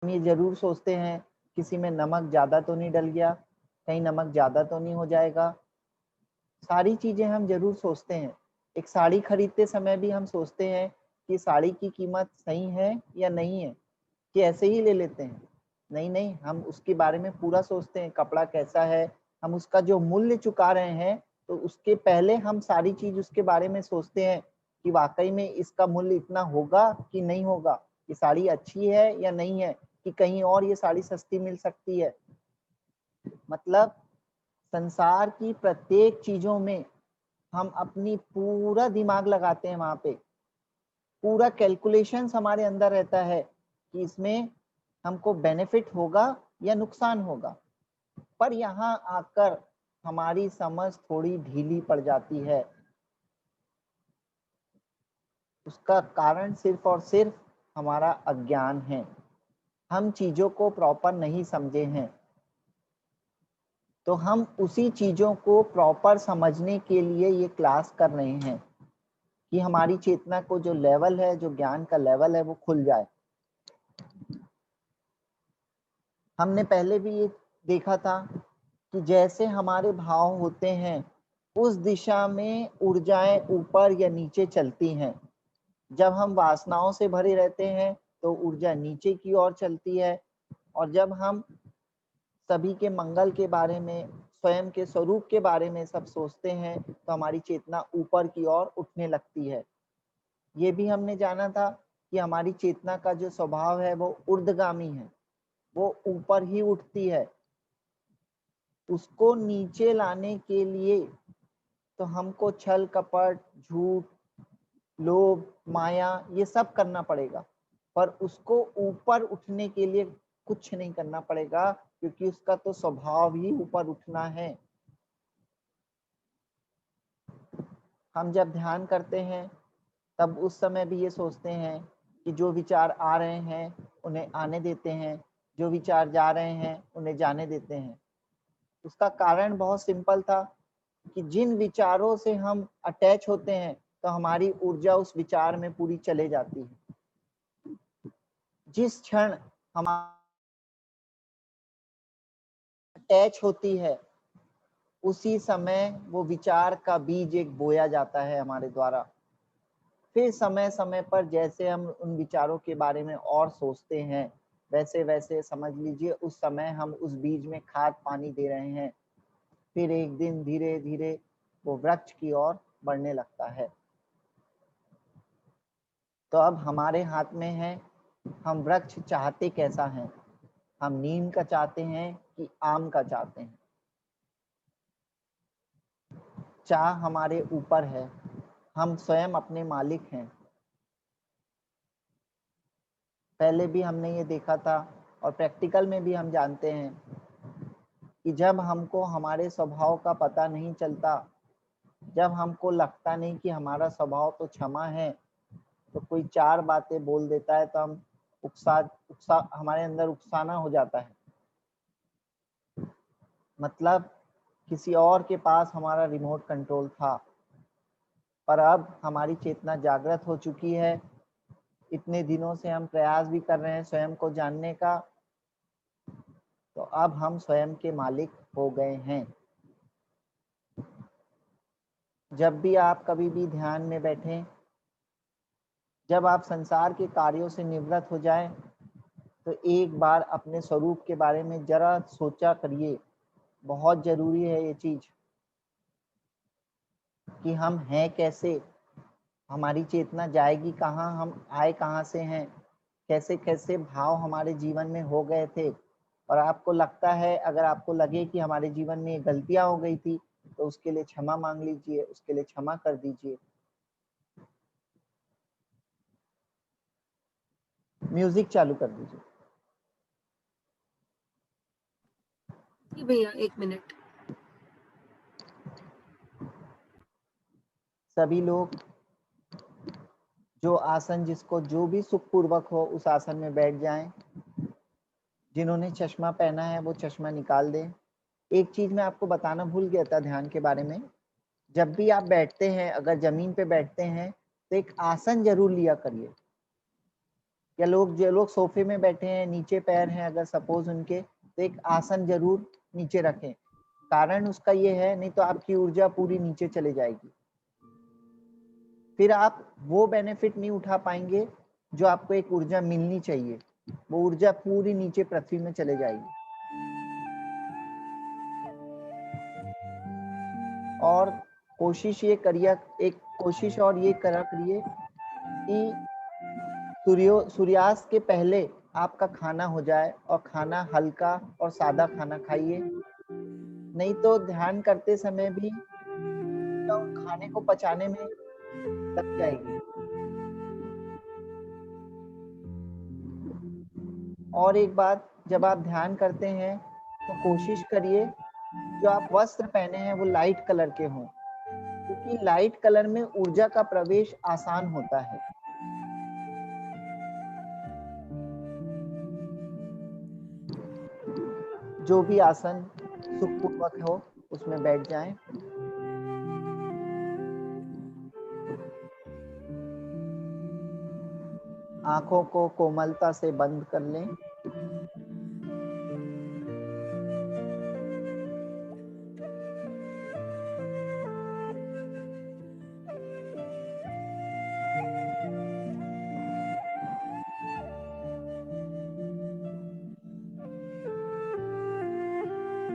हम ये जरूर सोचते हैं किसी में नमक ज़्यादा तो नहीं डल गया, कहीं नमक ज़्यादा तो नहीं हो जाएगा। सारी चीज़ें हम ज़रूर सोचते हैं। एक साड़ी खरीदते समय भी हम सोचते हैं कि साड़ी की कीमत सही है या नहीं है, कि ऐसे ही ले लेते हैं। नहीं, नहीं, हम उसके बारे में पूरा सोचते हैं, कपड़ा कैसा है, हम उसका जो मूल्य चुका रहे हैं, तो उसके पहले हम सारी चीज़ उसके बारे में सोचते हैं कि वाक़ई में इसका मूल्य इतना होगा कि नहीं होगा? ये साड़ी अच्छी है या नहीं है? कि कहीं और ये साड़ी सस्ती मिल सकती है। मतलब संसार की प्रत्येक चीज़ों में हम अपनी पूरा दिमाग लगाते हैं वहाँ पे। पूरा कैलकुलेशंस हमारे अंदर रहता है कि इसमें हमको बेनिफिट होगा या नुकसान होगा। पर यहाँ आकर हमारी समझ थोड़ी ढीली पड़ जाती है। उसका कारण सिर्फ़ और सिर्फ़ हमारा अज्ञान है। हम चीज़ों को प्रॉपर नहीं समझे हैं। तो हम उसी चीज़ों को प्रॉपर समझने के लिए ये क्लास कर रहे हैं कि हमारी चेतना को जो लेवल है, जो ज्ञान का लेवल है, वो खुल जाए। हमने पहले भी ये देखा था कि जैसे हमारे भाव होते हैं, उस दिशा में ऊर्जाएँ ऊपर या नीचे चलती हैं। जब हम वासनाओं से भरे रहते हैं, तो ऊर्जा नीचे की ओर चलती है और जब हम सभी के मंगल के बारे में, स्वयं के स्वरूप के बारे में सब सोचते हैं, तो हमारी चेतना ऊपर की ओर उठने लगती है। ये भी हमने जाना था कि हमारी चेतना का जो स्वभाव है, वो ऊर्ध्वगामी है, वो ऊपर ही उठती है। उसको नीचे लाने के लिए तो हमको छल, कपट, झूठ, लोभ, माया ये सब करना पड़ेगा। पर उसको ऊपर उठने के लिए कुछ नहीं करना पड़ेगा क्योंकि उसका तो स्वभाव ही ऊपर उठना है। हम जब ध्यान करते हैं, तब उस समय भी ये सोचते हैं कि जो विचार आ रहे हैं, उन्हें आने देते हैं, जो विचार जा रहे हैं, उन्हें जाने देते हैं। उसका कारण बहुत सिंपल था कि जिन विचारों से हम अटैच होते हैं, तो हमारी ऊर्जा उस विचार में पूरी चले जाती है। जिस क्षण हम अटैच होती है, उसी समय वो विचार का बीज एक बोया जाता है हमारे द्वारा। फिर समय-समय पर जैसे हम उन विचारों के बारे में और सोचते हैं, वैसे-वैसे समझ लीजिए उस समय हम उस बीज में खाद पानी दे रहे हैं। फिर एक दिन धीरे-धीरे वो वृक्ष की ओर बढ़ने लगता है। तो अब हमारे हाथ में है, हम वृक्ष चाहते कैसा है? हम नीम का चाहते हैं कि आम का चाहते हैं? चाह हमारे ऊपर है, हम स्वयं अपने मालिक हैं। पहले भी हमने ये देखा था और प्रैक्टिकल में भी हम जानते हैं कि जब हमको हमारे स्वभाव का पता नहीं चलता, जब हमको लगता नहीं कि हमारा स्वभाव तो क्षमा है, तो कोई 4 बातें बोल देता है तो हम उकसा उकसा हमारे अंदर उकसाना हो जाता है। मतलब किसी और के पास हमारा रिमोट कंट्रोल था, पर अब हमारी चेतना जागृत हो चुकी है। इतने दिनों से हम प्रयास भी कर रहे हैं स्वयं को जानने का, तो अब हम स्वयं के मालिक हो गए हैं। जब भी आप कभी भी ध्यान में बैठें, जब आप संसार के कार्यों से निवृत्त हो जाएं, तो एक बार अपने स्वरूप के बारे में जरा सोचा करिए। बहुत ज़रूरी है ये चीज़ कि हम हैं कैसे, हमारी चेतना जाएगी कहाँ, हम आए कहाँ से हैं, कैसे-कैसे भाव हमारे जीवन में हो गए थे। और आपको लगता है, अगर आपको लगे कि हमारे जीवन में ये गलतियाँ हो गई थी, तो उसके लिए क्षमा माँग लीजिए, उसके लिए क्षमा कर दीजिए। म्यूज़िक चालू कर दीजिए। जी भैया, 1 मिनट। सभी लोग जो आसन जिसको जो भी सुखपूर्वक हो उस आसन में बैठ जाएँ। जिन्होंने चश्मा पहना है वो चश्मा निकाल दें। एक चीज़ मैं आपको बताना भूल गया था ध्यान के बारे में। जब भी आप बैठते हैं, अगर ज़मीन पे बैठते हैं, तो एक आसन ज़रूर लिया करिए। या जो लोग सोफे में बैठे हैं, नीचे पैर हैं अगर सपोज उनके, तो एक आसन जरूर नीचे रखें। कारण उसका ये है, नहीं तो आपकी ऊर्जा पूरी नीचे चले जाएगी, फिर आप वो बेनिफिट नहीं उठा पाएंगे जो आपको एक ऊर्जा मिलनी चाहिए, वो ऊर्जा पूरी नीचे पृथ्वी में चले जाएगी। और कोशिश ये करिए, एक कोशिश और ये करा करिए कि सूर्यास्त के पहले आपका खाना हो जाए, और खाना हल्का और सादा खाना खाइए, नहीं तो ध्यान करते समय भी खाने को पचाने में लग जाएगी। और एक बात, जब आप ध्यान करते हैं तो कोशिश करिए जो आप वस्त्र पहने हैं वो लाइट कलर के हों, क्योंकि लाइट कलर में ऊर्जा का प्रवेश आसान होता है। जो भी आसन सुखपूर्वक हो उसमें बैठ जाएं। आंखों को कोमलता से बंद कर लें।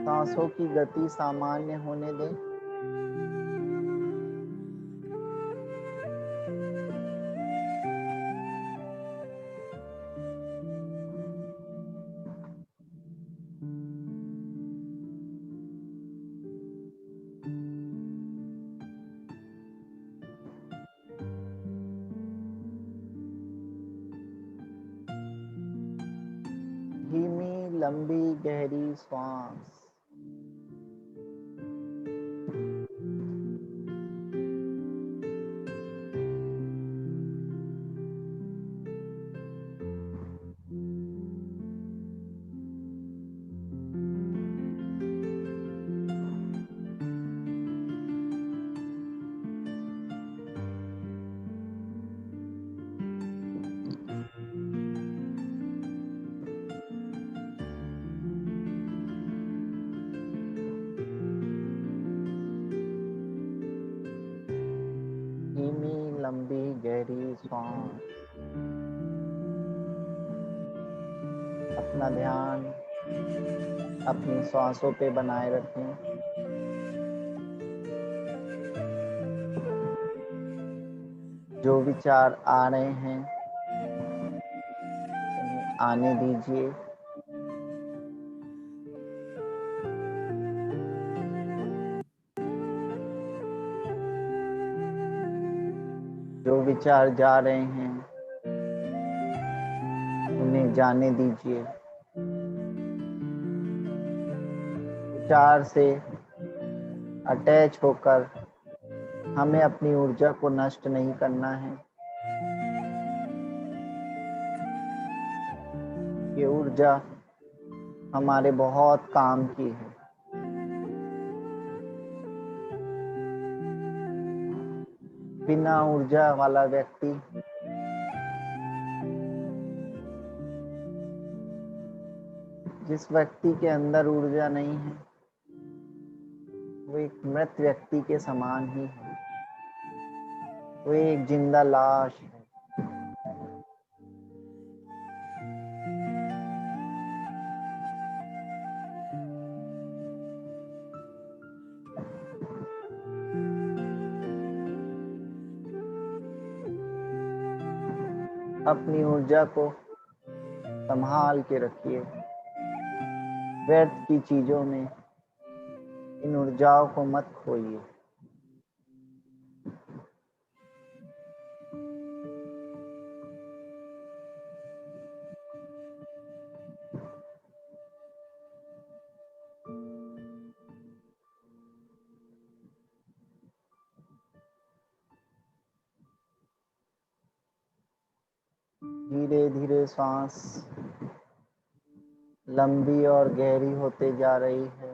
सांसों की गति सामान्य होने दें। धीमी लंबी गहरी श्वास। धीमी लंबी गहरी श्वास। अपना ध्यान अपनी श्वासों पे बनाए रखें। जो विचार आ रहे हैं उन्हें आने दीजिए। जो विचार जा रहे हैं उन्हें जाने दीजिए। विचार से अटैच होकर हमें अपनी ऊर्जा को नष्ट नहीं करना है। ये ऊर्जा हमारे बहुत काम की है। बिना ऊर्जा वाला व्यक्ति जिस व्यक्ति के अंदर ऊर्जा नहीं है वो एक मृत व्यक्ति के समान ही है, वो एक जिंदा लाश है। अपनी ऊर्जा को संभाल के रखिए। व्यर्थ की चीजों में इन ऊर्जाओं को मत खोइए। धीरे धीरे सांस लंबी और गहरी होते जा रही है।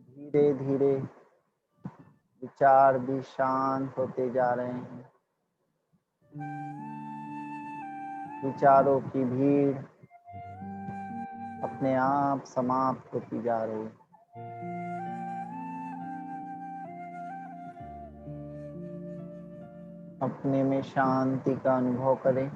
धीरे धीरे विचार भी शांत होते जा रहे हैं। विचारों की भीड़ अपने आप समाप्त होती जा रही है। अपने में शांति का अनुभव करें।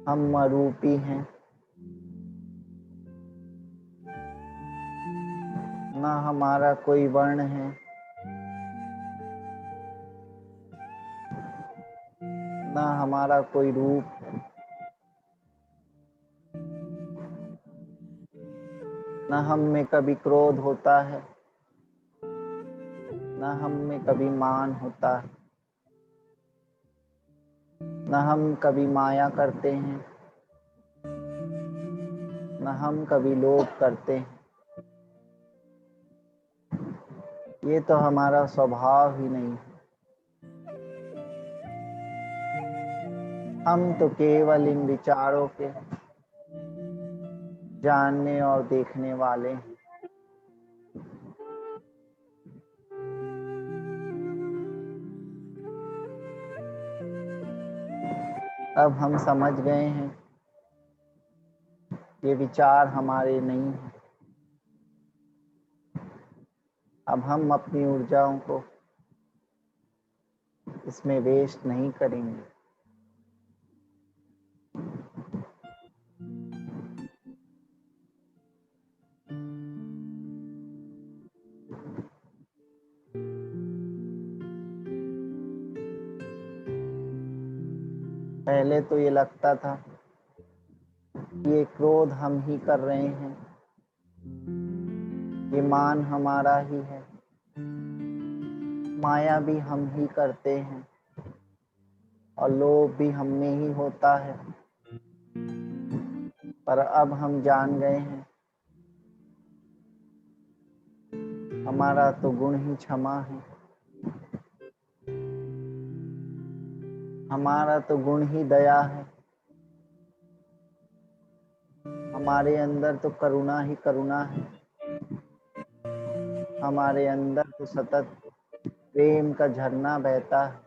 हम अरूपी हैं, ना हमारा कोई वर्ण है, ना हमारा कोई रूप है, ना हम में कभी क्रोध होता है, ना हम में कभी मान होता है, ना हम कभी माया करते हैं, ना हम कभी लोभ करते हैं। ये तो हमारा स्वभाव ही नहीं है। हम तो केवल इन विचारों के जानने और देखने वाले हैं। अब हम समझ गए हैं ये विचार हमारे नहीं हैं। अब हम अपनी ऊर्जाओं को इसमें वेस्ट नहीं करेंगे। पहले तो ये लगता था कि ये क्रोध हम ही कर रहे हैं, ये मान हमारा ही है, माया भी हम ही करते हैं और लोभ भी हम में ही होता है। पर अब हम जान गए हैं हमारा तो गुण ही क्षमा है, हमारा तो गुण ही दया है, हमारे अंदर तो करुणा ही करुणा है, हमारे अंदर तो सतत प्रेम का झरना बहता है।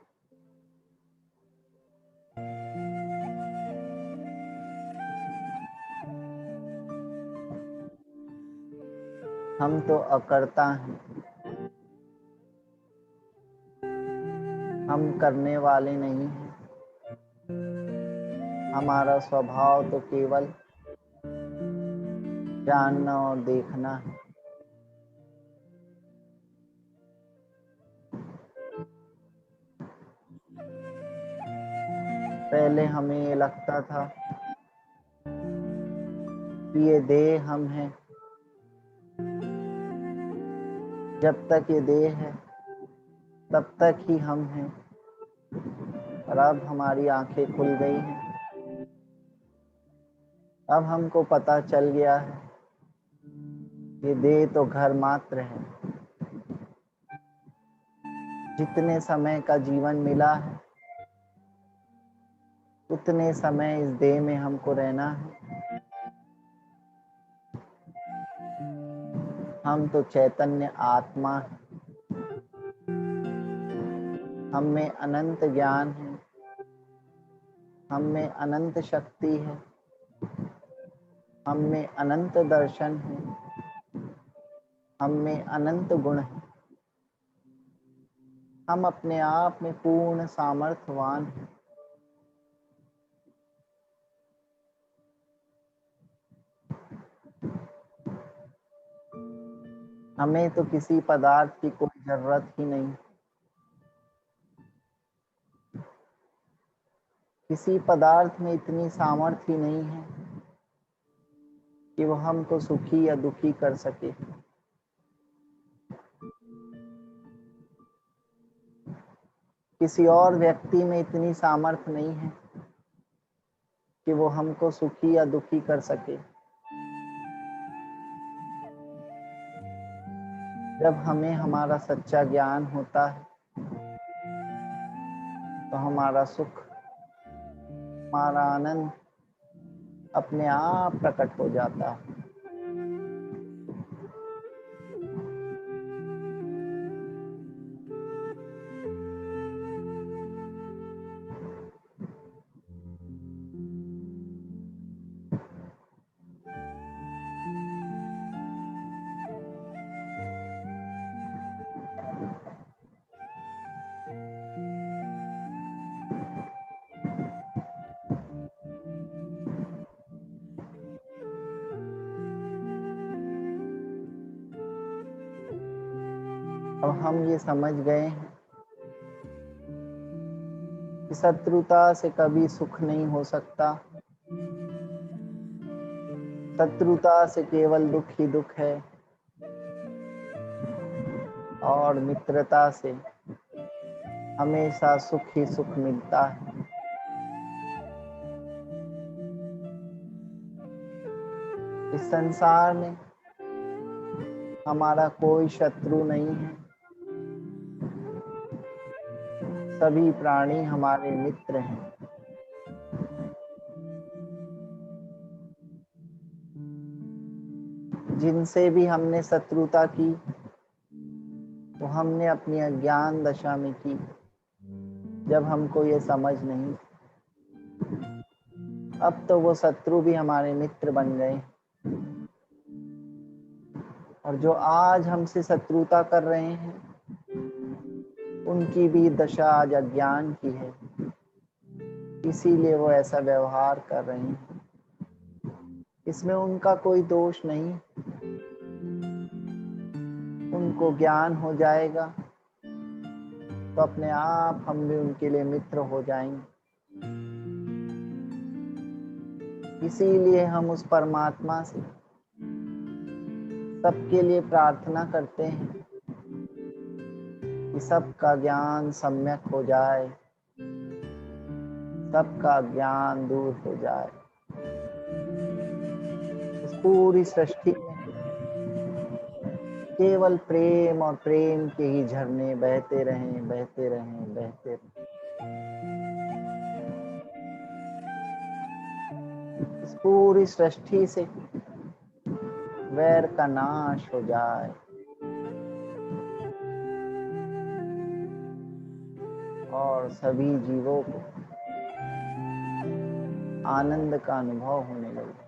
हम तो अकर्ता हैं, हम करने वाले नहीं हैं। हमारा स्वभाव तो केवल जानना और देखना है। पहले हमें ये लगता था कि ये देह हम हैं, जब तक ये देह है तब तक ही हम हैं। और अब हमारी आंखें खुल गई हैं। अब हमको पता चल गया है ये देह तो घर मात्र है। जितने समय का जीवन मिला है उतने समय इस देह में हमको रहना है। हम तो चैतन्य आत्मा है, हम में अनंत ज्ञान है, हम में अनंत शक्ति है, हम में अनंत दर्शन है, हम में अनंत गुण है। हम अपने आप में पूर्ण सामर्थ्यवान हैं। हमें तो किसी पदार्थ की कोई जरूरत ही नहीं। किसी पदार्थ में इतनी सामर्थ्य ही नहीं है कि वो हमको सुखी या दुखी कर सके। किसी और व्यक्ति में इतनी सामर्थ्य नहीं है कि वो हमको सुखी या दुखी कर सके। जब हमें हमारा सच्चा ज्ञान होता है तो हमारा सुख हमारा आनंद अपने आप प्रकट हो जाता है। अब हम ये समझ गए हैं कि शत्रुता से कभी सुख नहीं हो सकता। शत्रुता से केवल दुख ही दुख है और मित्रता से हमेशा सुख ही सुख मिलता है। इस संसार में हमारा कोई शत्रु नहीं है। सभी प्राणी हमारे मित्र हैं। जिनसे भी हमने शत्रुता की वो हमने अपनी अज्ञान दशा में की, जब हमको ये समझ नहीं। अब तो वो शत्रु भी हमारे मित्र बन गए। और जो आज हमसे शत्रुता कर रहे हैं उनकी भी दशा आज अज्ञान की है, इसीलिए वो ऐसा व्यवहार कर रहे हैं। इसमें उनका कोई दोष नहीं। उनको ज्ञान हो जाएगा तो अपने आप हम भी उनके लिए मित्र हो जाएंगे। इसीलिए हम उस परमात्मा से सबके लिए प्रार्थना करते हैं कि सबका ज्ञान सम्यक हो जाए, सबका ज्ञान दूर हो जाए। इस पूरी सृष्टि में केवल प्रेम और प्रेम के ही झरने बहते रहें, बहते रहें, बहते रहें। इस पूरी सृष्टि से वैर का नाश हो जाए और सभी जीवों को आनंद का अनुभव होने लगे।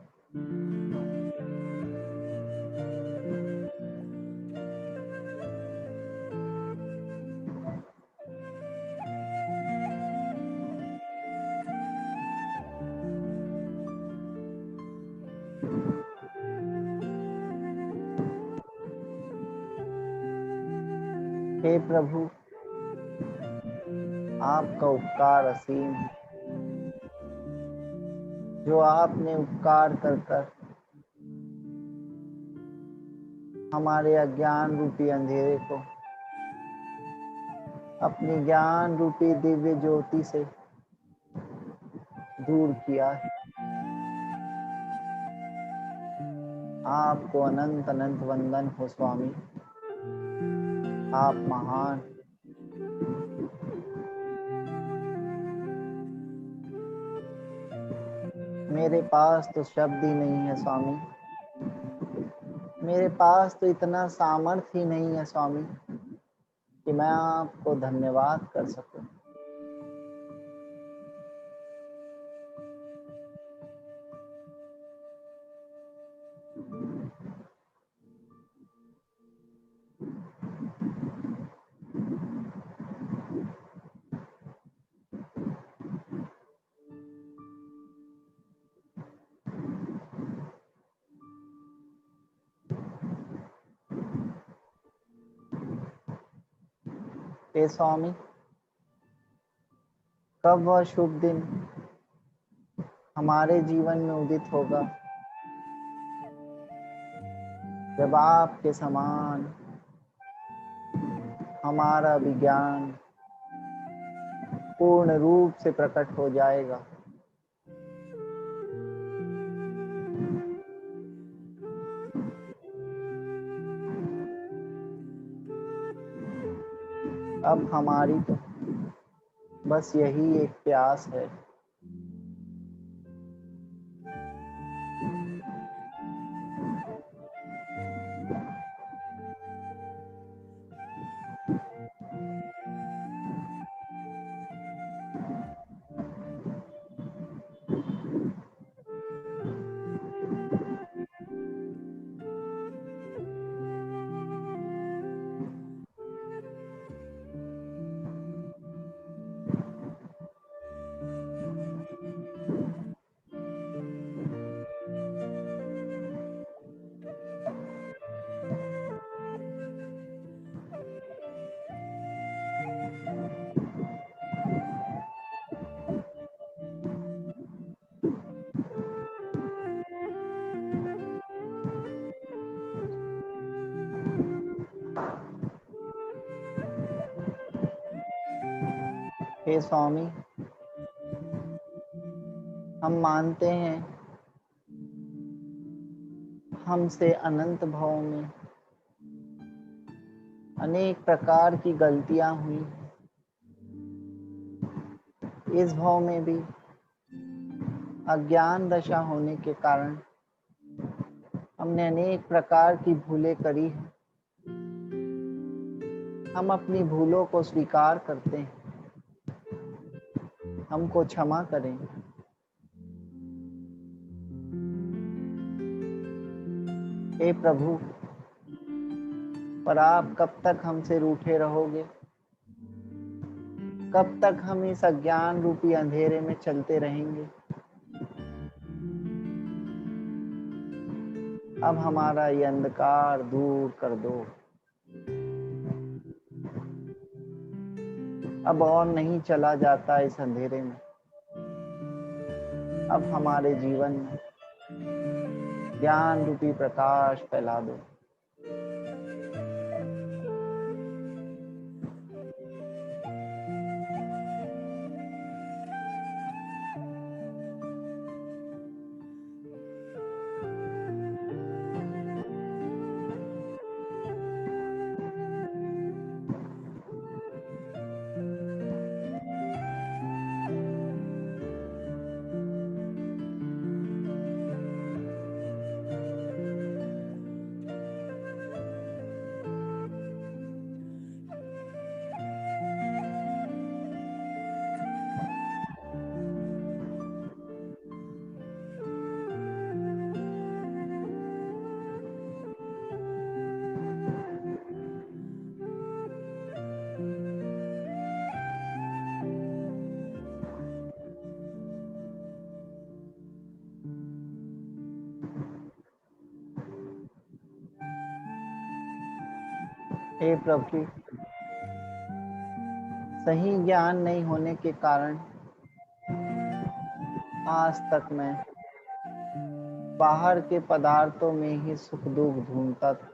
हे प्रभु, आपका उपकार असीम है। जो आपने उपकार कर कर हमारे अज्ञान रूपी अंधेरे को अपनी ज्ञान रूपी दिव्य ज्योति से दूर किया है। आपको अनंत अनंत वंदन हो स्वामी। आप महान। मेरे पास तो शब्द ही नहीं है स्वामी। मेरे पास तो इतना सामर्थ्य ही नहीं है स्वामी कि मैं आपको धन्यवाद कर सकूं। हे स्वामी, कब वह शुभ दिन हमारे जीवन में उदित होगा जब आपके समान हमारा विज्ञान पूर्ण रूप से प्रकट हो जाएगा। अब हमारी तो बस यही एक प्यास है हे स्वामी, हम मानते हैं हमसे अनंत भाव में अनेक प्रकार की गलतियां हुई। इस भाव में भी अज्ञान दशा होने के कारण हमने अनेक प्रकार की भूलें करी हैं। हम अपनी भूलों को स्वीकार करते हैं, हमको क्षमा करें। हे प्रभु, पर आप कब तक हमसे रूठे रहोगे? कब तक हम इस अज्ञान रूपी अंधेरे में चलते रहेंगे? अब हमारा ये अंधकार दूर कर दो। अब और नहीं चला जाता इस अंधेरे में। अब हमारे जीवन में ज्ञान रूपी प्रकाश फैला दो। हे प्रभु, सही ज्ञान नहीं होने के कारण आज तक मैं बाहर के पदार्थों में ही सुख दुख ढूंढता था।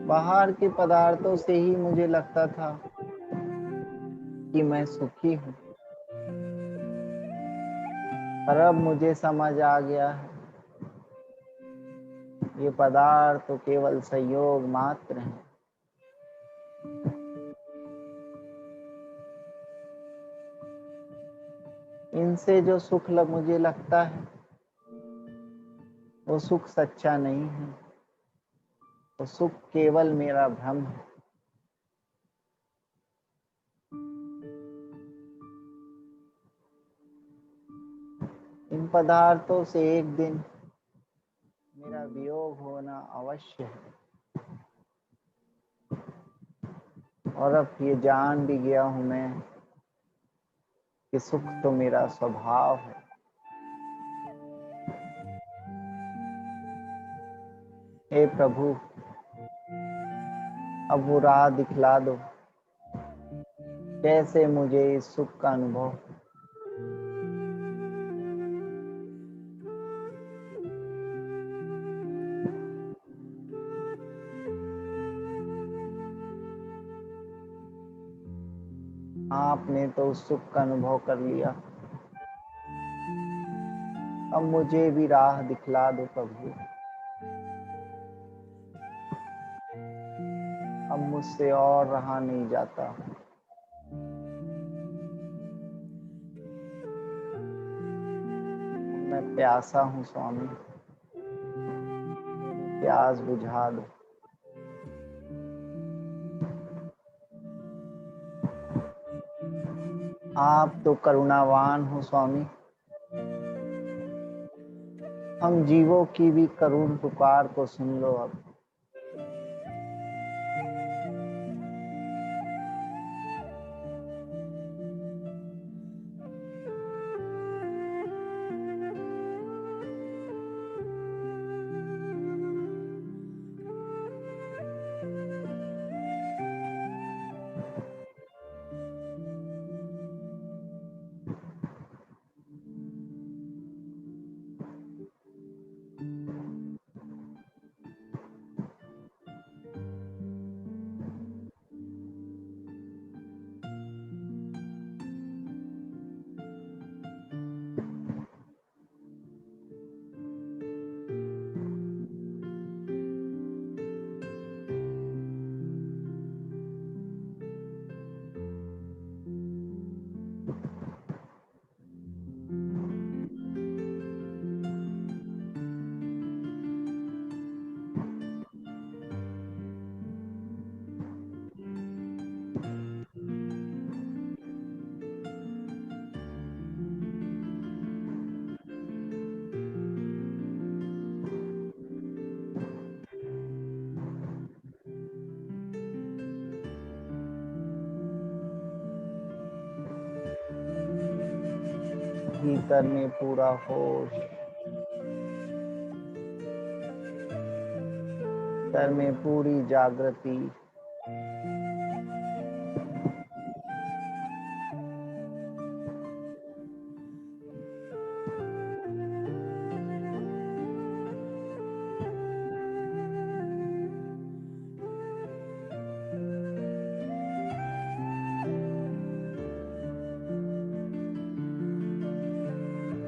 बाहर के पदार्थों से ही मुझे लगता था कि मैं सुखी हूँ। पर अब मुझे समझ आ गया है, ये पदार्थ तो केवल संयोग मात्र है। इनसे जो सुख मुझे लगता है वो सुख सच्चा नहीं है, वो सुख केवल मेरा भ्रम है। इन पदार्थों से एक दिन मेरा वियोग होना अवश्य है। और अब ये जान भी गया हूं मैं कि सुख तो मेरा स्वभाव है। हे प्रभु, अब वो राह दिखला दो, कैसे मुझे इस सुख का अनुभव आपने तो उस सुख का अनुभव कर लिया, अब मुझे भी राह दिखला दो प्रभु। अब मुझसे और रहा नहीं जाता। मैं प्यासा हूँ स्वामी, प्यास बुझा दो। आप तो करुणावान हो स्वामी, हम जीवों की भी करुण पुकार को सुन लो। अब भीतर में पूरा होश, भीतर में पूरी जागृति,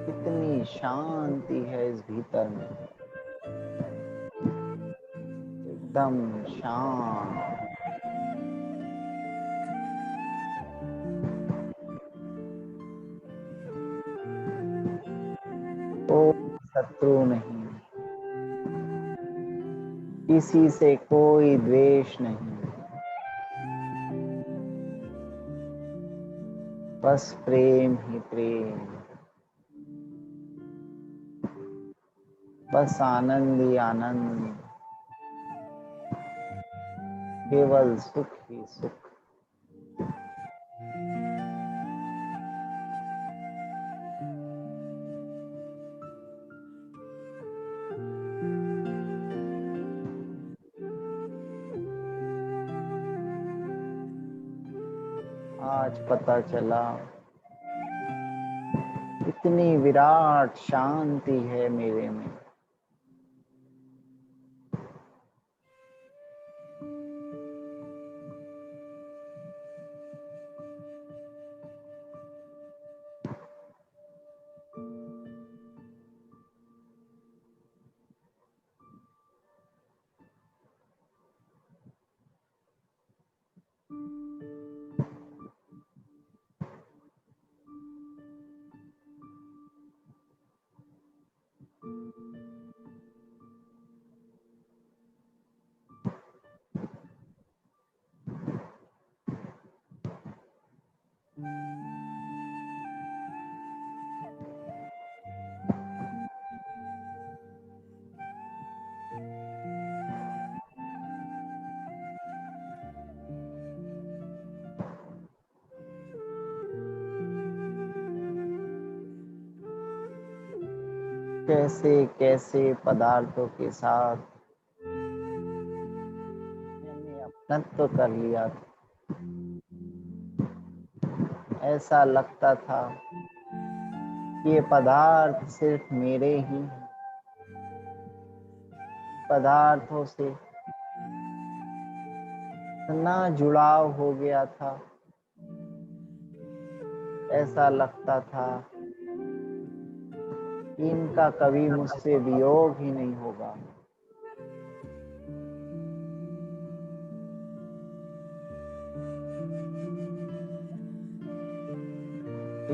कितनी शांति है इस भीतर में, एकदम शांत। कोई शत्रु नहीं, किसी से कोई द्वेष नहीं, बस प्रेम ही प्रेम, बस आनंद ही आनंद, केवल सुख ही सुख। आज पता चला इतनी विराट शांति है मेरे में। कैसे कैसे पदार्थों के साथ मैंने अपनत्व कर लिया था। ऐसा लगता था ये पदार्थ सिर्फ मेरे ही हैं। पदार्थों से इतना जुड़ाव हो गया था, ऐसा लगता था कि इनका कभी मुझसे वियोग ही नहीं होगा।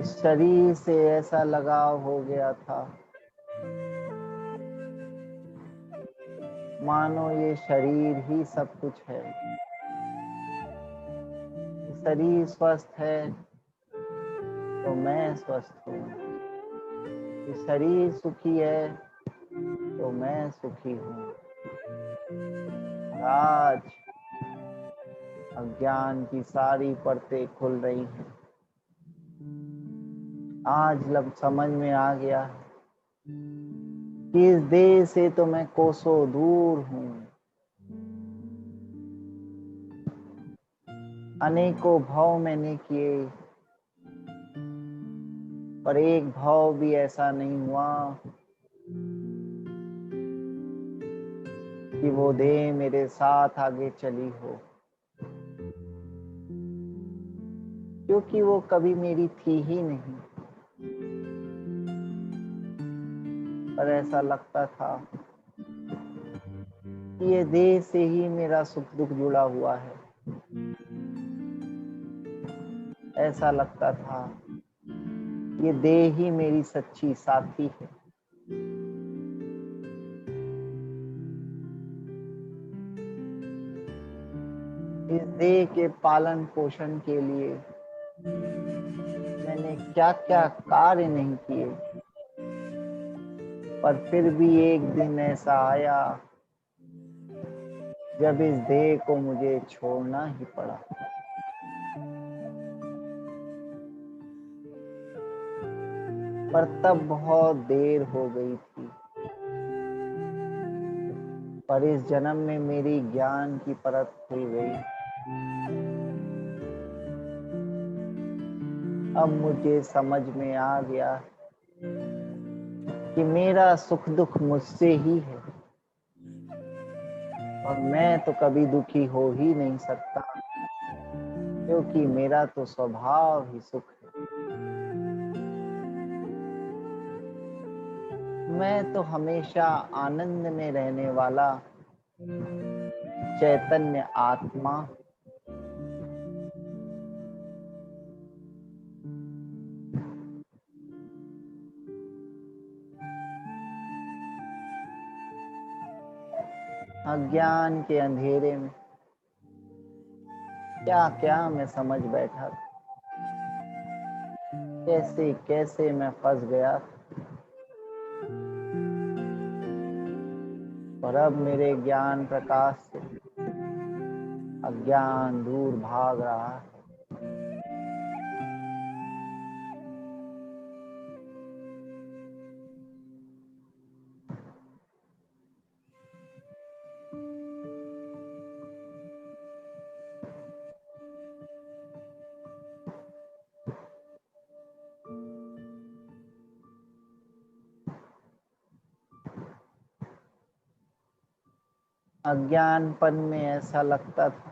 इस शरीर से ऐसा लगाव हो गया था मानो ये शरीर ही सब कुछ है। शरीर स्वस्थ है तो मैं स्वस्थ हूँ, शरीर सुखी है तो मैं सुखी हूँ। आज अज्ञान की सारी परतें खुल रही हैं। आज समझ में आ गया कि इस देह से तो मैं कोसों दूर हूँ। अनेकों भव मैंने किए, पर एक भाव भी ऐसा नहीं हुआ कि वो देह मेरे साथ आगे चली हो, क्योंकि वो कभी मेरी थी ही नहीं। पर ऐसा लगता था कि ये देह से ही मेरा सुख दुख जुड़ा हुआ है। ऐसा लगता था ये देह ही मेरी सच्ची साथी है। इस देह के पालन पोषण के लिए मैंने क्या क्या कार्य नहीं किए, पर फिर भी एक दिन ऐसा आया जब इस देह को मुझे छोड़ना ही पड़ा। पर तब बहुत देर हो गई थी। पर इस जन्म में मेरी ज्ञान की परत खुल गई। अब मुझे समझ में आ गया कि मेरा सुख दुख मुझसे ही है और मैं तो कभी दुखी हो ही नहीं सकता, क्योंकि मेरा तो स्वभाव ही सुख है। मैं तो हमेशा आनंद में रहने वाला चैतन्य आत्मा। अज्ञान के अंधेरे में क्या क्या मैं समझ बैठा था, कैसे कैसे मैं फंस गया था। पर अब मेरे ज्ञान प्रकाश से अज्ञान दूर भाग रहा है। अज्ञानपन में ऐसा लगता था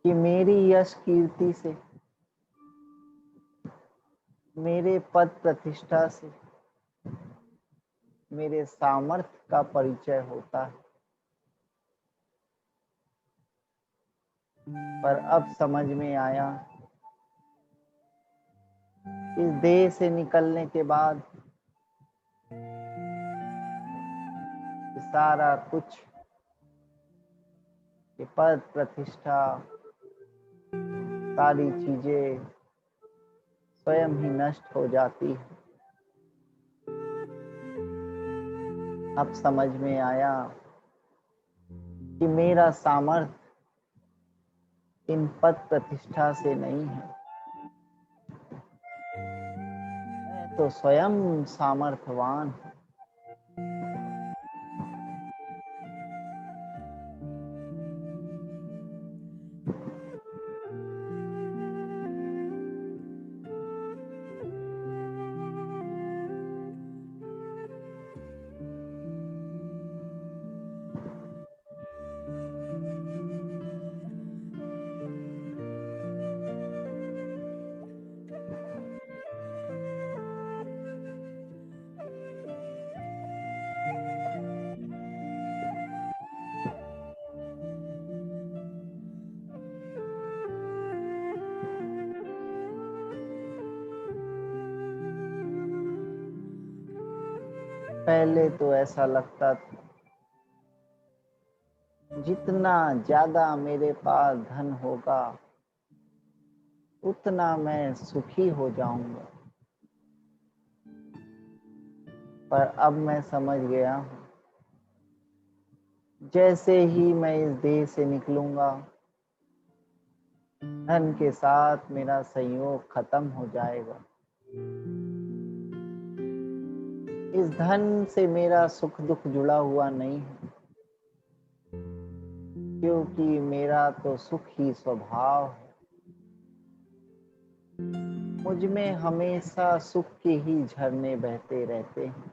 कि मेरी यश कीर्ति से, मेरे पद प्रतिष्ठा से, मेरे सामर्थ्य का परिचय होता है। पर अब समझ में आया, इस देह से निकलने के बाद सारा कुछ, ये पद प्रतिष्ठा, सारी चीजें स्वयं ही नष्ट हो जाती है। अब समझ में आया कि मेरा सामर्थ्य इन पद प्रतिष्ठा से नहीं है, मैं तो स्वयं सामर्थ्यवान हूँ। पहले तो ऐसा लगता था जितना ज्यादा मेरे पास धन होगा उतना मैं सुखी हो जाऊंगा। पर अब मैं समझ गया हूँ, जैसे ही मैं इस देह से निकलूंगा, धन के साथ मेरा संयोग खत्म हो जाएगा। इस धन से मेरा सुख दुख जुड़ा हुआ नहीं है, क्योंकि मेरा तो सुख ही स्वभाव है। मुझ में हमेशा सुख के ही झरने बहते रहते हैं।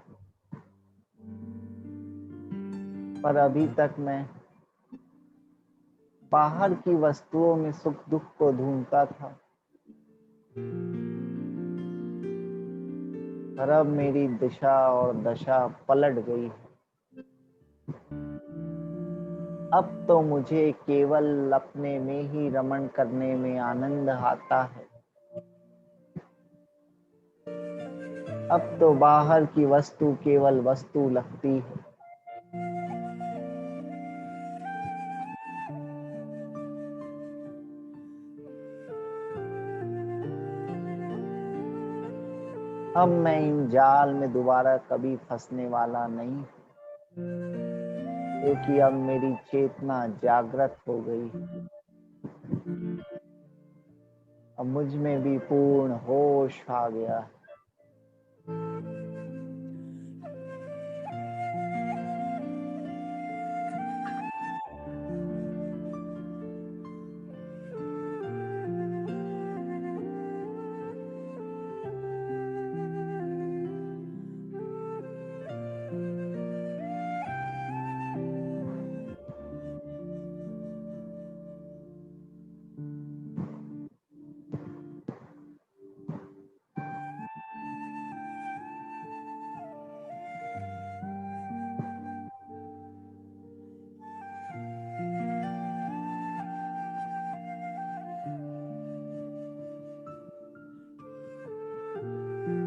पर अभी तक मैं बाहर की वस्तुओं में सुख दुख को ढूंढता था, पर अब मेरी दिशा और दशा पलट गई है। अब तो मुझे केवल अपने में ही रमण करने में आनंद आता है। अब तो बाहर की वस्तु केवल वस्तु लगती है। अब मैं इन जाल में दोबारा कभी फंसने वाला नहीं, क्योंकि अब मेरी चेतना जागृत हो गई। अब मुझ में भी पूर्ण होश आ गया है।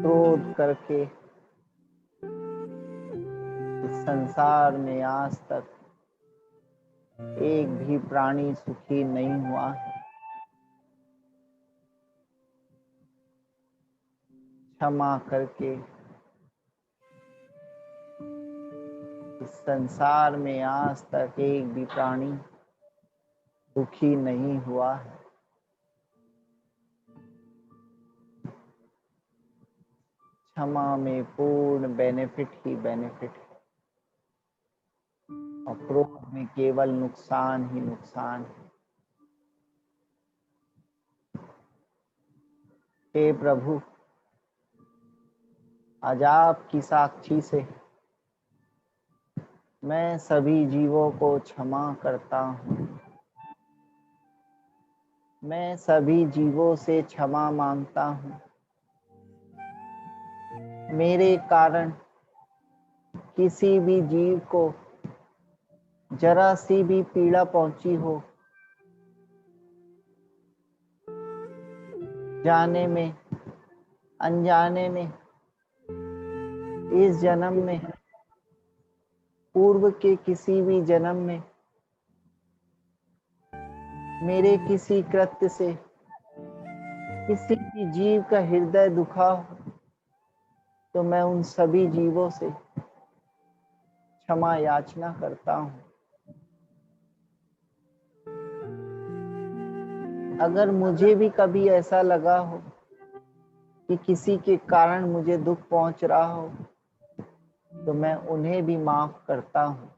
क्रोध करके इस संसार में आज तक एक भी प्राणी सुखी नहीं हुआ है। क्षमा करके इस संसार में आज तक एक भी प्राणी दुखी नहीं हुआ है। क्षमा में पूर्ण बेनिफिट ही बेनिफिट है और क्रोध में केवल नुकसान ही नुकसान है। हे प्रभु, आज आपकी साक्षी से मैं सभी जीवों को क्षमा करता हूँ। मैं सभी जीवों से क्षमा मांगता हूँ। मेरे कारण किसी भी जीव को जरा सी भी पीड़ा पहुंची हो, जाने में अनजाने में, इस जन्म में, पूर्व के किसी भी जन्म में मेरे किसी कृत्य से किसी भी जीव का हृदय दुखा हो, तो मैं उन सभी जीवों से क्षमा याचना करता हूँ। अगर मुझे भी कभी ऐसा लगा हो कि किसी के कारण मुझे दुख पहुंच रहा हो, तो मैं उन्हें भी माफ करता हूँ।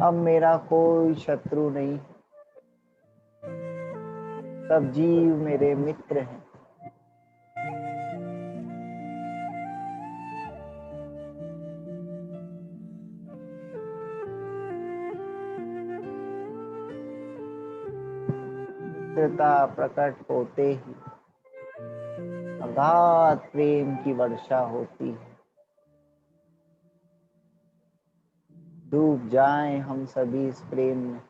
अब मेरा कोई शत्रु नहीं, सब जीव मेरे मित्र हैं। मित्रता प्रकट होते ही अगाध प्रेम की वर्षा होती है। डूब जाएं हम सभी इस प्रेम में।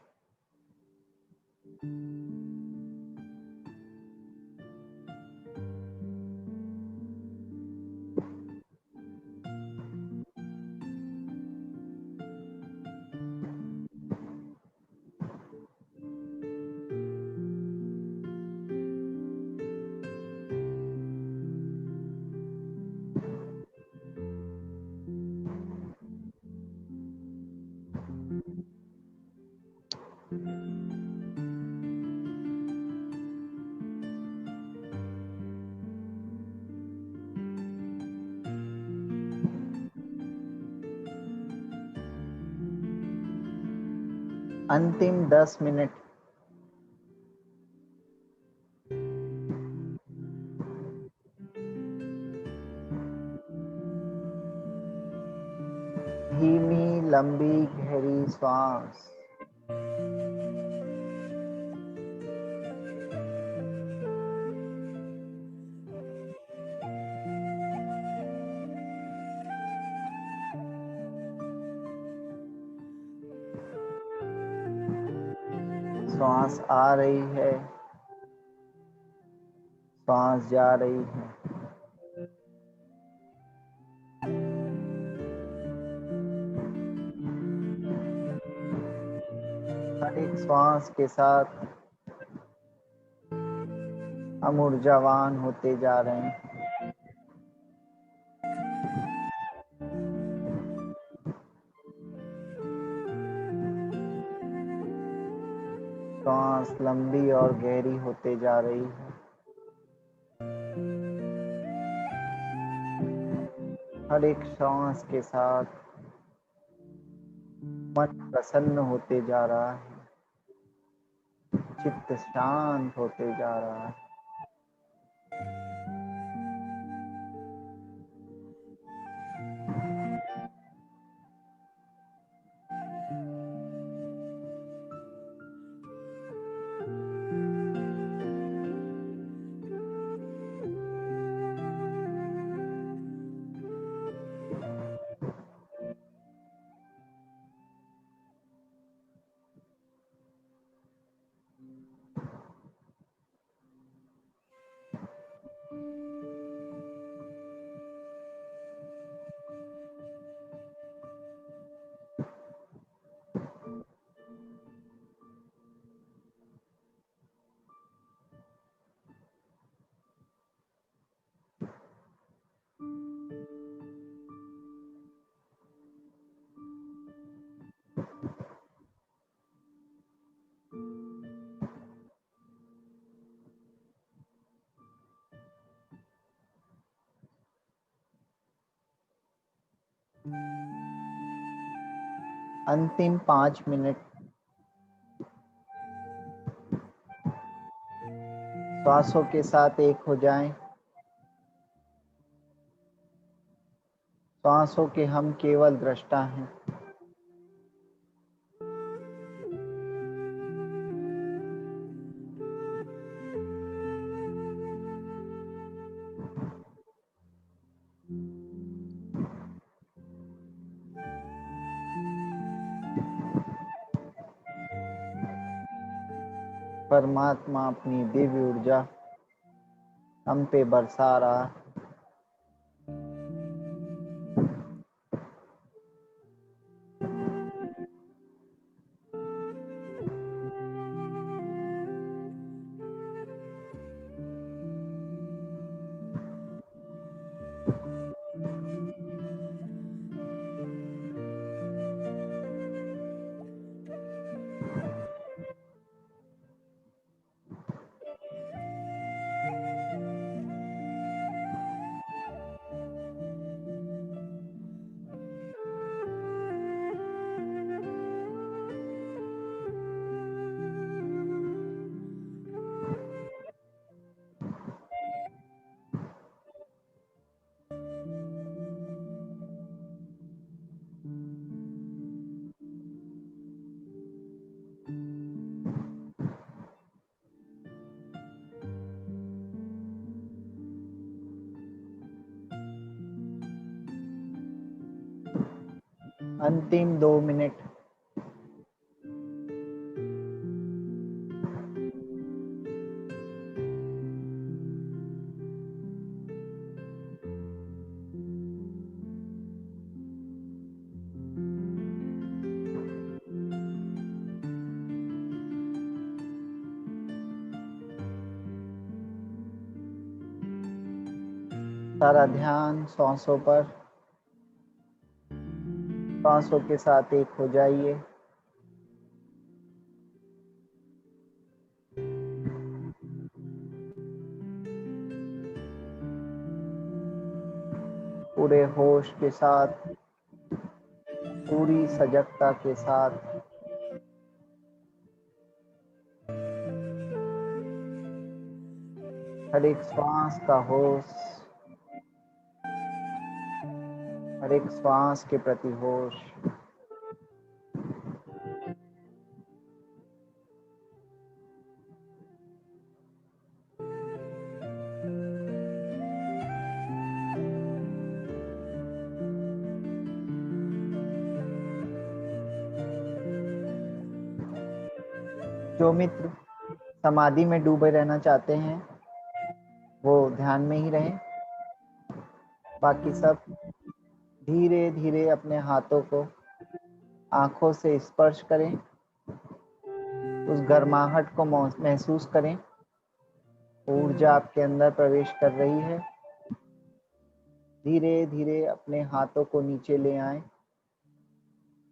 अंतिम 10 मिनट धीमी लंबी गहरी श्वास। श्वास आ रही है, श्वास जा रही है। हर एक श्वास के साथ हम ऊर्जावान होते जा रहे हैं। श्वास लंबी और गहरी होते जा रही है। हर एक श्वास के साथ मन प्रसन्न होते जा रहा है, चित्त शांत होते जा रहा है। अंतिम 5 मिनट श्वासों के साथ एक हो जाएं। श्वासों के हम केवल दृष्टा हैं। परमात्मा अपनी दिव्य ऊर्जा हम पे बरसा रहा है। अंतिम 2 मिनट सारा ध्यान श्वासों पर। श्वासों के साथ एक हो जाइए। पूरे होश के साथ, पूरी सजगता के साथ हर एक श्वास का होश, हर एक श्वास के प्रति होश। जो मित्र समाधि में डूबे रहना चाहते हैं वो ध्यान में ही रहें। बाकी सब धीरे धीरे अपने हाथों को आंखों से स्पर्श करें, उस गर्माहट को महसूस करें। ऊर्जा आपके अंदर प्रवेश कर रही है। धीरे धीरे अपने हाथों को नीचे ले आएं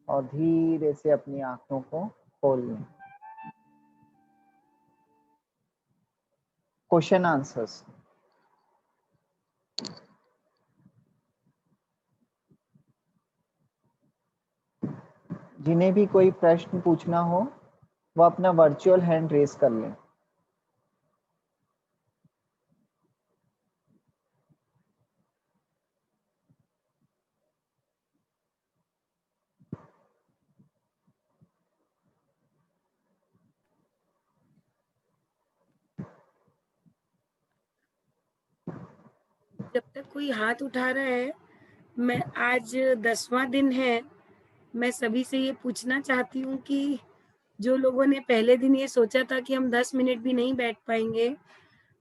और धीरे से अपनी आंखों को खोल लें। Question answers. जिन्हें भी कोई प्रश्न पूछना हो वो अपना वर्चुअल हैंड रेज कर लें। जब तक कोई हाथ उठा रहा है, मैं आज 10वां दिन है, मैं सभी से ये पूछना चाहती हूँ कि जो लोगों ने पहले दिन ये सोचा था कि हम 10 मिनट भी नहीं बैठ पाएंगे,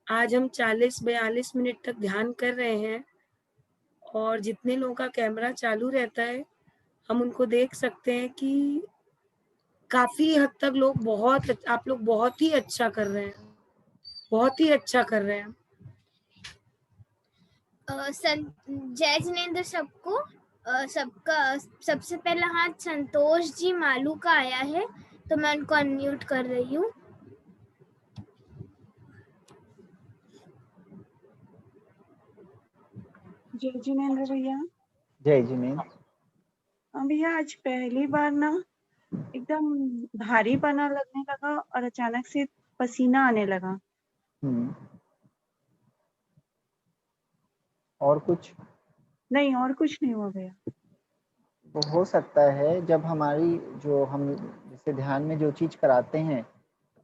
आज हम 40-42 मिनट तक ध्यान कर रहे हैं और जितने लोगों का कैमरा चालू रहता है हम उनको देख सकते हैं कि काफी हद तक आप लोग बहुत ही अच्छा कर रहे हैं, बहुत ही अच्छा कर रहे हैं। जय जिनेंद्र सबको। सबका सबसे पहला हाथ संतोष जी मालू का आया है, तो मैं उनको अनम्यूट कर रही हूँ। जय जिनेंद्र भैया। जय जिनेंद्र। भैया आज पहली बार ना एकदम भारीपना लगने लगा और अचानक से पसीना आने लगा। और कुछ नहीं, और कुछ नहीं हुआ भैया। तो हो सकता है जब हमारी जो हम जैसे ध्यान में जो चीज कराते हैं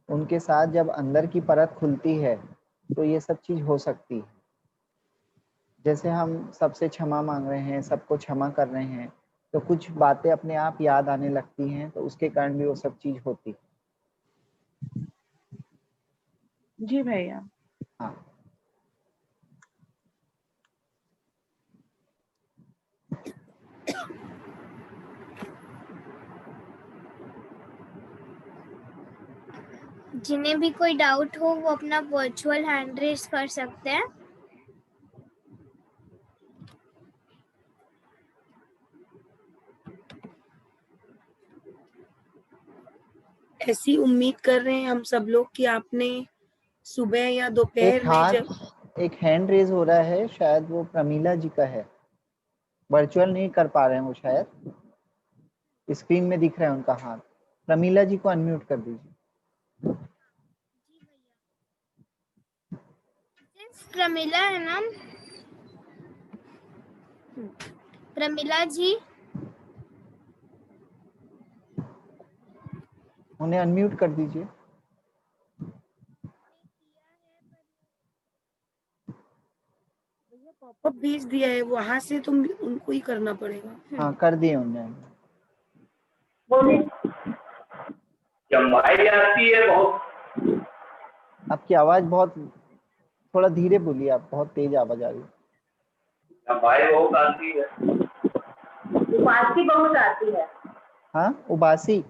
उनके साथ जब अंदर की परत खुलती है तो ये सब चीज हो सकती है। जैसे हम सबसे क्षमा मांग रहे हैं, सबको क्षमा कर रहे हैं, तो कुछ बातें अपने आप याद आने लगती हैं, तो उसके कारण भी वो सब चीज होती है। जी भैया। हाँ। जिन्हें भी कोई डाउट हो वो अपना वर्चुअल हैंड रेज कर सकते हैं। ऐसी उम्मीद कर रहे हैं हम सब लोग कि आपने सुबह या दोपहर में जब एक हैंड रेज हो रहा है, शायद वो प्रमीला जी का है। वर्चुअल नहीं कर पा रहे हैं वो, शायद स्क्रीन में दिख रहा है उनका हाथ। प्रमीला जी को अनम्यूट कर दीजिए। प्रमिला है ना, प्रमिला जी उन्हें अनम्यूट कर दीजिए। पॉपअप भेज दिया है, वहां से तुम उनको ही करना पड़ेगा। हाँ, कर दिए उन्होंने। बोलिए। चंबाई आती है बहुत। आपकी आवाज बहुत, थोड़ा धीरे बोलिए आप, बहुत तेज आवाज आ रही है। चंबाई बहुत आती है, उबासी बहुत आती है। हाँ, उबासी,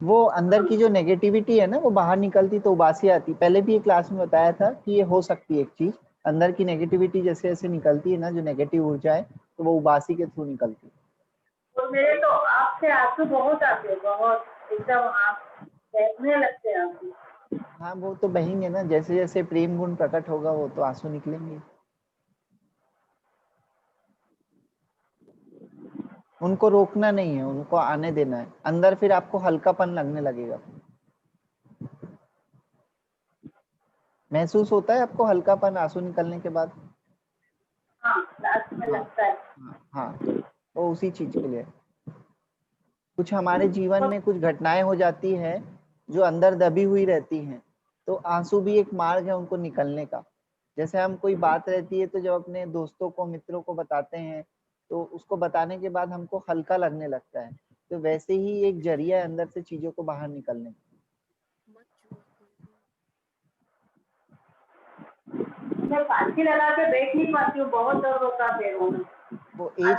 वो अंदर की जो नेगेटिविटी है ना वो बाहर निकलती तो उबासी आती। पहले भी एक क्लास में बताया था कि ये हो सकती है एक चीज, अंदर की नेगेटिविटी जैसे जैसे निकलती है ना, जो नेगेटिव ऊर्जा है, तो वो उबासी के थ्रू निकलती है। तो मेरे तो आपसे आंसू बहुत आते हैं, बहुत एकदम आप बहने लगते हैं आंसू। हाँ, वो तो बहेंगे ना, जैसे जैसे प्रेम गुण प्रकट होगा वो तो आंसू निकलेंगे। उनको रोकना नहीं है, उनको आने देना है अंदर, फिर आपको हल्कापन लगने लगेगा। महसूस होता है आपको हल्कापन आंसू निकलने के बाद? हाँ, लास्ट में लगता है। हाँ, वो उसी चीज के लिए। कुछ हमारे जीवन में कुछ घटनाएं हो जाती है जो अंदर दबी हुई रहती हैं, तो आंसू भी एक मार्ग है उनको निकलने का। जैसे हम कोई बात रहती है तो जब अपने दोस्तों को, मित्रों को बताते हैं तो उसको बताने के बाद हमको हल्का लगने लगता है, तो वैसे ही एक जरिया है अंदर से चीजों को बाहर निकलने का। मैं फांसी लगा के बैठ नहीं पाती हूँ, बहुत दर्द होता है पैरों में। वो एज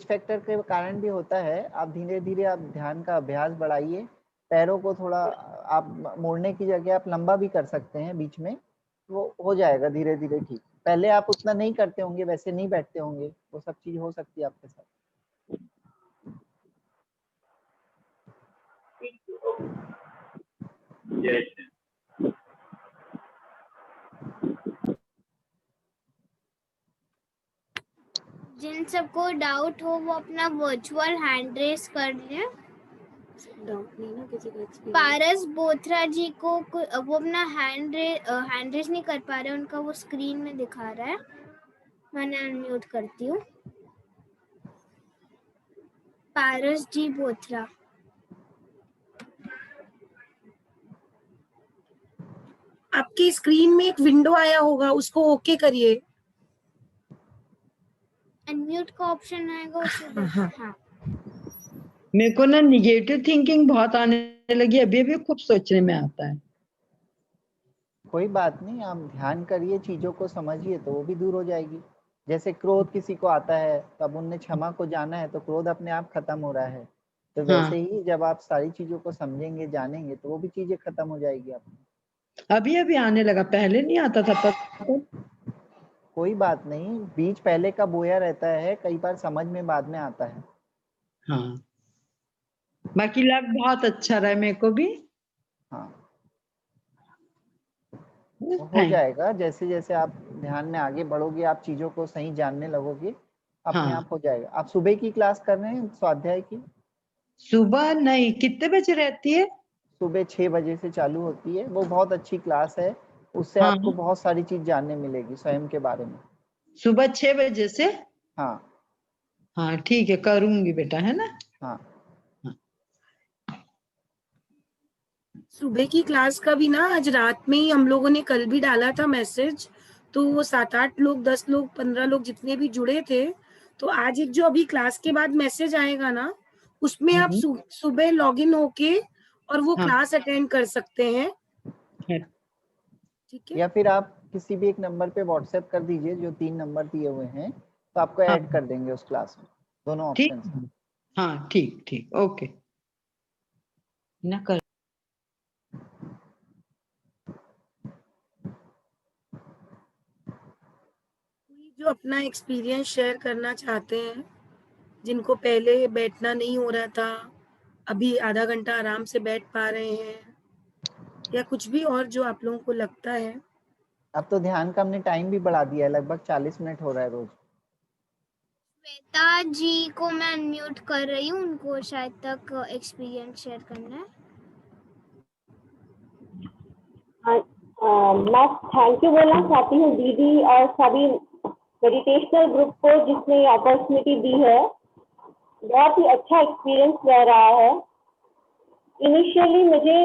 फैक्टर के कारण भी होता है। आप धीरे धीरे आप ध्यान का अभ्यास बढ़ाइए, पैरों को थोड़ा आप मोड़ने की जगह आप लंबा भी कर सकते हैं बीच में, वो हो जाएगा धीरे धीरे ठीक। पहले आप उतना नहीं करते होंगे, वैसे नहीं बैठते होंगे, वो सब चीज हो सकती है आपके साथ। जय जिन सबको डाउट हो वो अपना वर्चुअल हैंड रेस कर ले। डाउट नहीं ना किसी का एक्सपीरियंस। पारस बोथरा जी को वो अपना हैंड रेस नहीं कर पा रहे, उनका वो स्क्रीन में दिखा रहा है। मैंने अनम्यूट करती हूँ। पारस जी बोथरा। आपकी स्क्रीन में एक विंडो आया होगा, उसको ओके करिए। अनम्यूट का ऑप्शन आएगा उसमें। हाँ। हाँ। मेरे को ना निगेटिव थिंकिंग बहुत आने लगी, अभी अभी खूब सोचने में आता है। कोई बात नहीं, आप ध्यान करिए, चीजों को समझिए तो वो भी दूर हो जाएगी। जैसे क्रोध किसी को आता है, तब उनने क्षमा को जाना है तो क्रोध अपने आप खत्म हो रहा है। तो वैसे ही जब आप सारी चीजों को समझेंगे, जानेंगे, तो वो भी चीजें खत्म हो जाएगी आपकी। अभी अभी आने लगा, पहले नहीं आता था पता। कोई बात नहीं, बीज पहले का बोया रहता है, कई बार समझ में बाद में आता है। हाँ, बाकी लग बहुत अच्छा रहा है मेरे को भी। हाँ, हो थैंक। जाएगा। जैसे जैसे आप ध्यान में आगे बढ़ोगे, आप चीजों को सही जानने लगोगे, अपने हाँ। आप हो जाएगा। आप सुबह की क्लास कर रहे हैं स्वाध्याय की? सुबह नहीं, कितने बजे रहती है? सुबह 6 बजे से चालू होती है। वो बहुत अच्छी क्लास है, उससे हाँ। आपको बहुत सारी चीज जानने मिलेगी स्वयं के बारे में। सुबह 6 बजे से? हाँ हाँ ठीक है, करूंगी बेटा, है ना। हाँ। सुबह की क्लास का भी ना आज रात में ही हम लोगों ने कल भी डाला था मैसेज, तो वो 7-8 लोग, 10 लोग, 15 लोग जितने भी जुड़े थे, तो आज एक जो अभी क्लास के बाद मैसेज आएगा ना, उसमें आप सुबह लॉगिन होके और वो हाँ। क्लास अटेंड कर सकते हैं। ठीक है, या फिर आप किसी भी एक नंबर पे व्हाट्सएप कर दीजिए, जो 3 नंबर दिए हुए हैं, तो आपको हाँ। ऐड कर देंगे उस क्लास में। दोनों ठीक। ऑप्शन हैं। हाँ ठीक ठीक, ओके ना कर। जो अपना एक्सपीरियंस शेयर करना चाहते हैं, जिनको पहले बैठना नहीं हो रहा था, अभी आधा घंटा आराम से बैठ पा रहे हैं, या कुछ भी और जो आप लोगों को लगता है। अब तो ध्यान का हमने टाइम भी बढ़ा दिया है, लगभग 40 मिनट हो रहा है रोज। श्वेता जी को मैं अनम्यूट कर रही हूँ, उनको शायद तक एक्सपीरियंस शेयर करना है। मैं थैंक यू बोलना चाहती हूँ दीदी और सभी मेडिटेशनल ग्रुप को जिसने ये अपॉर्चुनिटी दी है। बहुत ही अच्छा एक्सपीरियंस रह रहा है। इनिशियली मुझे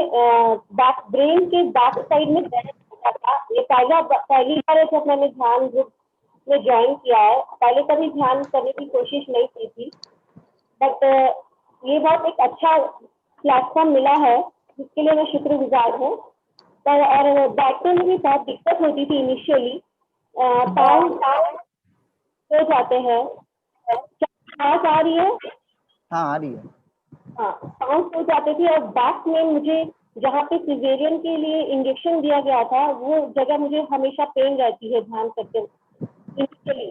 ब्रेन के बैक साइड में दर्द होता था। ये पहली बार है जब मैंने ध्यान ग्रुप में ज्वाइन किया है। पहले कभी ध्यान करने की कोशिश नहीं की थी, बट ये बहुत एक अच्छा प्लेटफॉर्म मिला है जिसके लिए मैं शुक्रगुजार हूँ। पर और बैठने में भी बहुत दिक्कत होती थी इनिशियली, पाँव हो जाते हैं। आवाज आ रही है? हाँ आ रही है। हाँ, पाँव हो जाते थे और बैक में मुझे जहाँ पे सिजेरियन के लिए इंजेक्शन दिया गया था वो जगह मुझे हमेशा पेन रहती है ध्यान करते इनिशियली।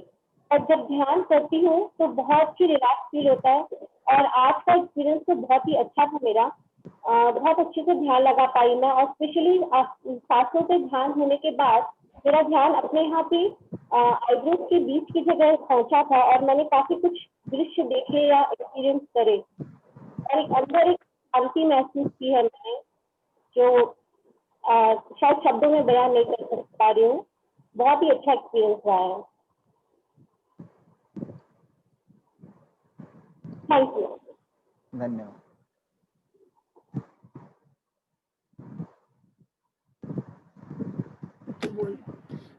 और जब ध्यान करती हूँ तो बहुत ही रिलैक्स फील होता है। और आज का एक्सपीरियंस तो बहुत ही अच्छा था मेरा। बहुत अच्छे से ध्यान लगा पाई मैं, और स्पेशली सांसों पे ध्यान होने के बाद मेरा ध्यान अपने यहाँ पे आईब्रोज के बीच की जगह पहुंचा था और मैंने काफी कुछ दृश्य देखे या एक्सपीरियंस करे और एक अंदर एक शांति महसूस की है मैंने, जो शायद शब्दों में बयान नहीं कर पा रही हूँ। बहुत ही अच्छा एक्सपीरियंस रहा है। Thank you. धन्यवाद।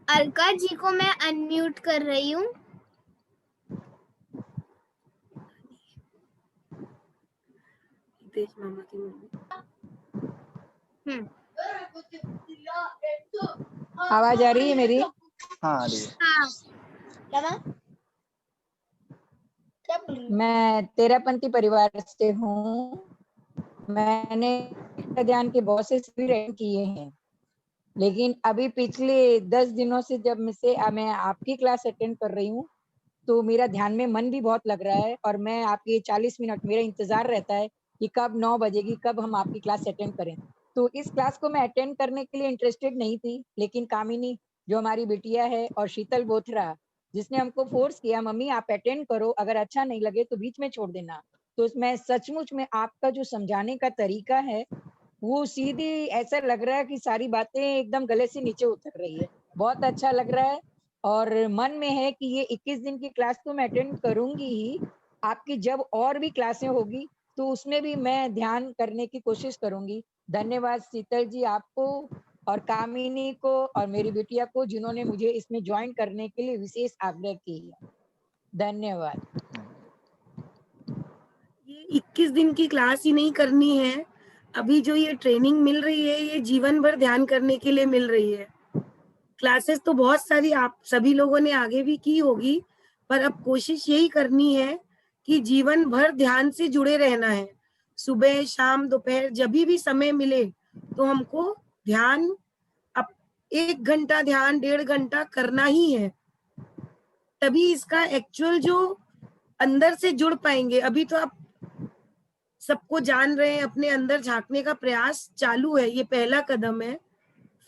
अलका जी को मैं अनम्यूट कर रही हूँ। हितेश मामा की मम्मी। आवाज आ रही है मेरी? हाँ आ रही है। हाँ। मैं तेरापंथी परिवार से हूँ। मैंने ध्यान के बहुत से शिविर किए हैं, लेकिन अभी पिछले 10 दिनों से जब मैं आपकी क्लास अटेंड कर रही हूँ तो मेरा ध्यान में मन भी बहुत लग रहा है और मैं आपके 40 मिनट मेरा इंतजार रहता है कि कब 9 बजेगी, कब हम आपकी क्लास अटेंड करें। तो इस क्लास को मैं अटेंड करने के लिए इंटरेस्टेड नहीं थी, लेकिन कामिनी जो हमारी बिटिया है और शीतल बोथरा जिसने हमको फोर्स किया, मम्मी आप अटेंड करो, अगर अच्छा नहीं लगे तो बीच में छोड़ देना। तो उसमें सचमुच में आपका जो समझाने का तरीका है वो सीधी ऐसा लग रहा है कि सारी बातें एकदम गले से नीचे उतर रही है। बहुत अच्छा लग रहा है और मन में है कि ये 21 दिन की क्लास तो मैं अटेंड करूंगी ही। आपकी जब और भी क्लासें होगी तो उसमें भी मैं ध्यान करने की कोशिश करूंगी। धन्यवाद शीतल जी आपको और कामिनी को और मेरी बिटिया को, जिन्होंने मुझे इसमें ज्वाइन करने के लिए विशेष आग्रह किया। धन्यवाद। ये 21 दिन की क्लास ही नहीं करनी है, अभी जो ये ट्रेनिंग मिल रही है ये जीवन भर ध्यान करने के लिए मिल रही है। क्लासेस तो बहुत सारी आप सभी लोगों ने आगे भी की होगी, पर अब कोशिश यही करनी है कि जीवन भर ध्यान से जुड़े रहना है। सुबह शाम दोपहर जब भी समय मिले तो हमको ध्यान, अब 1 घंटा ध्यान 1.5 घंटा करना ही है, तभी इसका एक्चुअल जो अंदर से जुड़ पाएंगे। अभी तो आप सबको जान रहे हैं, अपने अंदर झांकने का प्रयास चालू है, ये पहला कदम है।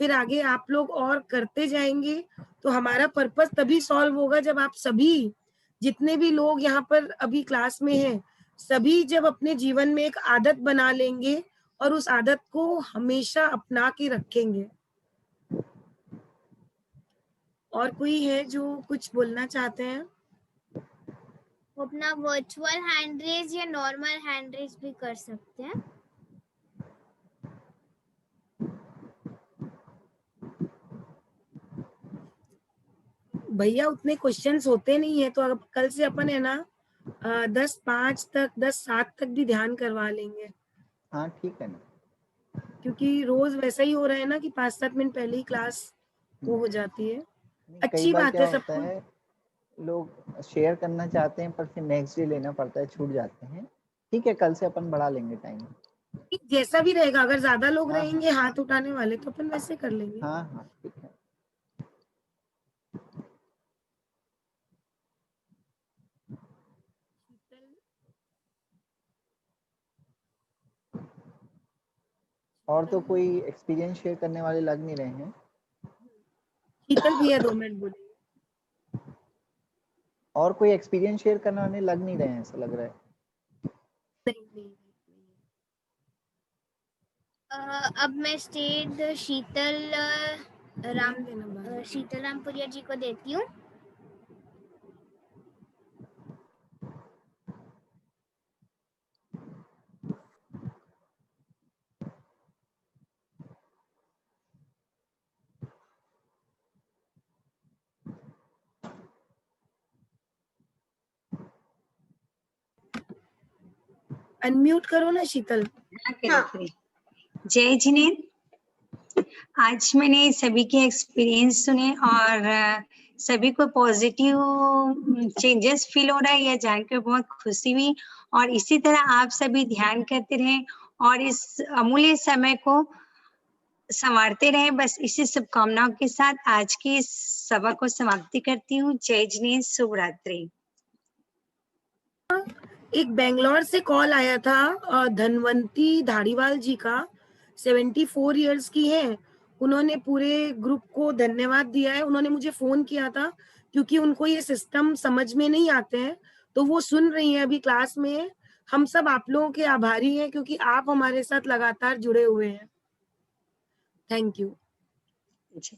फिर आगे आप लोग और करते जाएंगे तो हमारा पर्पस तभी सॉल्व होगा जब आप सभी जितने भी लोग यहाँ पर अभी क्लास में हैं, सभी जब अपने जीवन में एक आदत बना लेंगे और उस आदत को हमेशा अपना के रखेंगे। और कोई है जो कुछ बोलना चाहते हैं? वो अपना वर्चुअल हैंड रेज या नॉर्मल हैंड रेज भी कर सकते हैं। भैया उतने क्वेश्चंस होते नहीं है, तो अब कल से अपन है ना 10:05 तक 10:07 तक भी ध्यान करवा लेंगे, हाँ ठीक है ना, क्योंकि रोज वैसा ही हो रहा है ना कि 5-7 मिनट पहले ही क्लास वो हो जाती है। नहीं, कई अच्छी बार बात क्या है होता सबको। है, लोग शेयर करना चाहते हैं पर फिर नेक्स्ट डे लेना पड़ता है, छूट जाते हैं। ठीक है, कल से अपन बढ़ा लेंगे टाइम। जैसा भी रहेगा, अगर ज्यादा लोग हाँ रहेंगे हाथ उठाने वाले तो अपन वैसे कर लेंगे। हाँ हाँ ठीक है। और तो कोई एक्सपीरियंस शेयर करने वाले लग नहीं रहे हैं। शीतल भैया 2 मिनट बोलेंगे। और कोई एक्सपीरियंस शेयर करने वाले लग नहीं रहे हैं, ऐसा लग रहा है। नहीं। अब मैं स्टेज शीतल ध्यान देना बाहर। शीतल रामपुरिया जी को देती हूँ। अनम्यूट करो ना शीतल। हाँ। जय जिनेंद्र, आज मैंने सभी के एक्सपीरियंस सुने और सभी को पॉजिटिव चेंजेस फील हो रहा है, यह जानकर बहुत खुशी हुई। और इसी तरह आप सभी ध्यान करते रहें और इस अमूल्य समय को संवारते रहें। बस इसी शुभकामनाओं के साथ आज की इस सभा को समाप्ति करती हूँ। जय जिनेंद्र, शुभ रात्रि। एक बेंगलोर से कॉल आया था धनवंती धारीवाल जी का, 74 इयर्स की है। उन्होंने पूरे ग्रुप को धन्यवाद दिया है। उन्होंने मुझे फोन किया था क्योंकि उनको ये सिस्टम समझ में नहीं आते हैं, तो वो सुन रही हैं अभी क्लास में। हम सब आप लोगों के आभारी हैं क्योंकि आप हमारे साथ लगातार जुड़े हुए हैं। Thank you. जी।